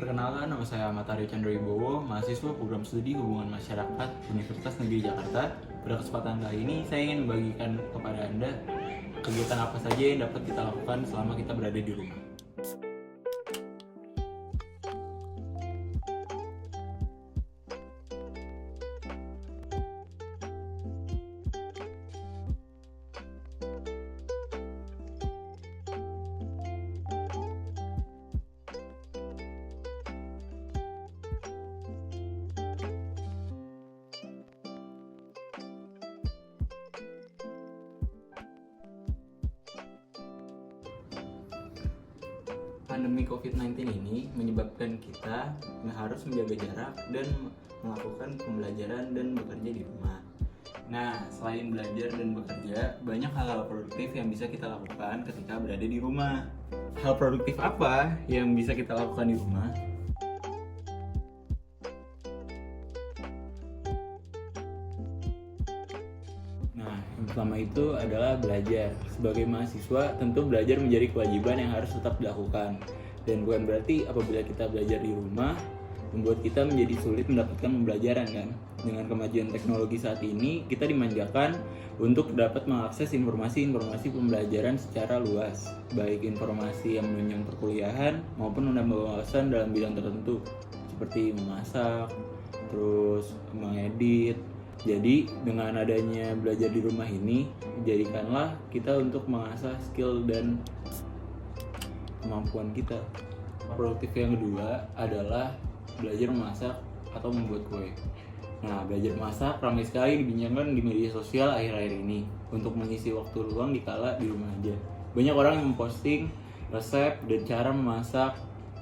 Perkenalkan, nama saya Ahmad Aryo Chandra Wibowo, mahasiswa program studi Hubungan Masyarakat Universitas Negeri Jakarta. Pada kesempatan kali ini, saya ingin membagikan kepada Anda kegiatan apa saja yang dapat kita lakukan selama kita berada di rumah. Pandemi COVID-19 ini menyebabkan kita harus menjaga jarak dan melakukan pembelajaran dan bekerja di rumah. Nah, selain belajar dan bekerja, banyak hal-hal produktif yang bisa kita lakukan ketika berada di rumah. Hal produktif apa yang bisa kita lakukan di rumah? Nah, yang pertama itu adalah belajar. Sebagai mahasiswa, tentu belajar menjadi kewajiban yang harus tetap dilakukan. Dan bukan berarti apabila kita belajar di rumah, membuat kita menjadi sulit mendapatkan pembelajaran kan. Dengan kemajuan teknologi saat ini, kita dimanjakan untuk dapat mengakses informasi-informasi pembelajaran secara luas. Baik informasi yang menunjang perkuliahan maupun menambah wawasan dalam bidang tertentu. Seperti memasak, terus mengedit. Jadi dengan adanya belajar di rumah ini, jadikanlah kita untuk mengasah skill dan kemampuan kita. Produktif yang kedua adalah belajar memasak atau membuat kue. Nah, belajar masak ramai sekali dibincangkan di media sosial akhir-akhir ini untuk mengisi waktu luang dikala di rumah aja. Banyak orang yang memposting resep dan cara memasak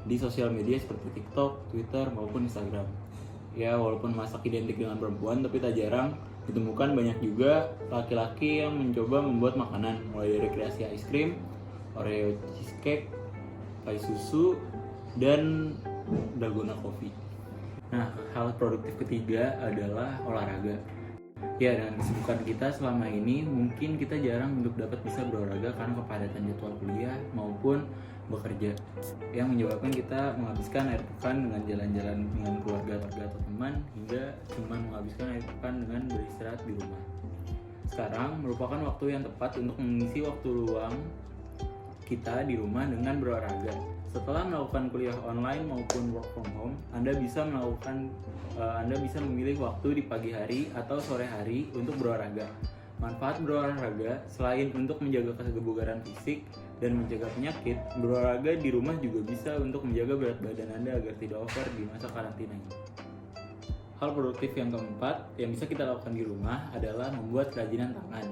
di sosial media seperti TikTok, Twitter maupun Instagram. Ya, walaupun masak identik dengan perempuan, tapi tak jarang ditemukan banyak juga laki-laki yang mencoba membuat makanan, mulai dari kreasi ice cream, Oreo cheesecake, pai susu, dan dalgona coffee. Nah, hal produktif ketiga adalah olahraga. Ya, dengan kesibukan kita selama ini, mungkin kita jarang untuk dapat bisa berolahraga karena kepadatan jadwal kuliah maupun bekerja, yang menyebabkan kita menghabiskan akhir pekan dengan jalan-jalan dengan keluarga atau teman, hingga cuma menghabiskan akhir pekan dengan beristirahat di rumah. Sekarang merupakan waktu yang tepat untuk mengisi waktu luang kita di rumah dengan berolahraga. Setelah melakukan kuliah online maupun work from home, Anda bisa memilih waktu di pagi hari atau sore hari untuk berolahraga. Manfaat berolahraga selain untuk menjaga kebugaran fisik dan mencegah penyakit, berolahraga di rumah juga bisa untuk menjaga berat badan Anda agar tidak over di masa karantina ini. Hal produktif yang keempat yang bisa kita lakukan di rumah adalah membuat kerajinan tangan.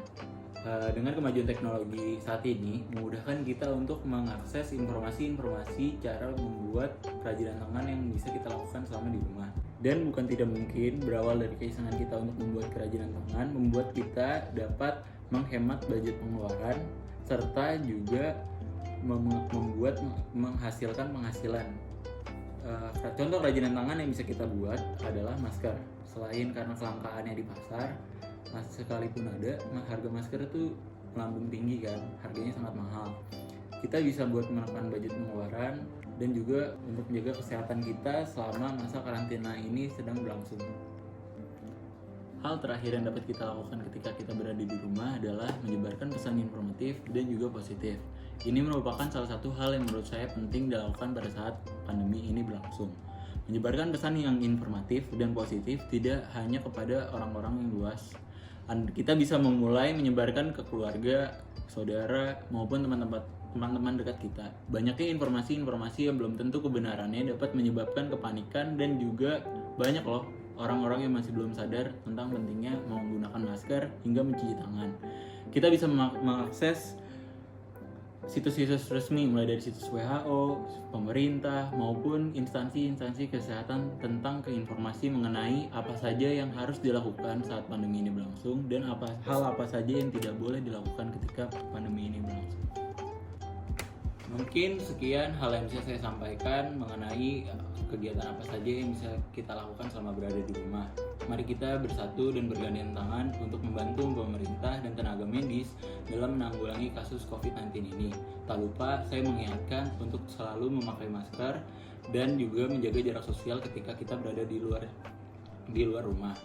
Dengan kemajuan teknologi saat ini, memudahkan kita untuk mengakses informasi-informasi cara membuat kerajinan tangan yang bisa kita lakukan selama di rumah. Dan bukan tidak mungkin berawal dari keisengan kita untuk membuat kerajinan tangan, membuat kita dapat menghemat budget pengeluaran, serta juga menghasilkan penghasilan. Contoh kerajinan tangan yang bisa kita buat adalah masker. Selain karena kelangkaannya di pasar, sekalipun ada, harga masker itu melambung tinggi kan, harganya sangat mahal. Kita bisa buat menekan budget pengeluaran dan juga untuk menjaga kesehatan kita selama masa karantina ini sedang berlangsung. Hal terakhir yang dapat kita lakukan ketika kita berada di rumah adalah menyebarkan pesan informatif dan juga positif. Ini merupakan salah satu hal yang menurut saya penting dilakukan pada saat pandemi ini berlangsung. Menyebarkan pesan yang informatif dan positif tidak hanya kepada orang-orang yang luas. Kita bisa memulai menyebarkan ke keluarga, saudara, maupun teman-teman dekat kita. Banyaknya informasi-informasi yang belum tentu kebenarannya dapat menyebabkan kepanikan, dan juga banyak loh orang-orang yang masih belum sadar tentang pentingnya menggunakan masker hingga mencuci tangan. Kita bisa mengakses situs-situs resmi mulai dari situs WHO, pemerintah, maupun instansi-instansi kesehatan tentang keinformasi mengenai apa saja yang harus dilakukan saat pandemi ini berlangsung dan hal apa saja yang tidak boleh dilakukan ketika pandemi ini berlangsung. Mungkin sekian hal yang bisa saya sampaikan mengenai kegiatan apa saja yang bisa kita lakukan selama berada di rumah. Mari kita bersatu dan bergandengan tangan untuk membantu pemerintah dan tenaga medis dalam menanggulangi kasus COVID-19 ini. Tak lupa, saya mengingatkan untuk selalu memakai masker dan juga menjaga jarak sosial ketika kita berada di luar rumah.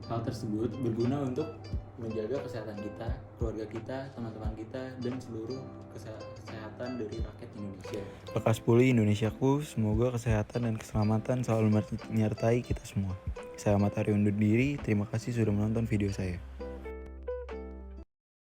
Hal tersebut berguna untuk menjaga kesehatan kita, keluarga kita, teman-teman kita, dan seluruh kesehatan dari rakyat Indonesia. Lekas pulih Indonesiaku, semoga kesehatan dan keselamatan selalu menyertai kita semua. Saya Ahmad Hari undur diri, terima kasih sudah menonton video saya.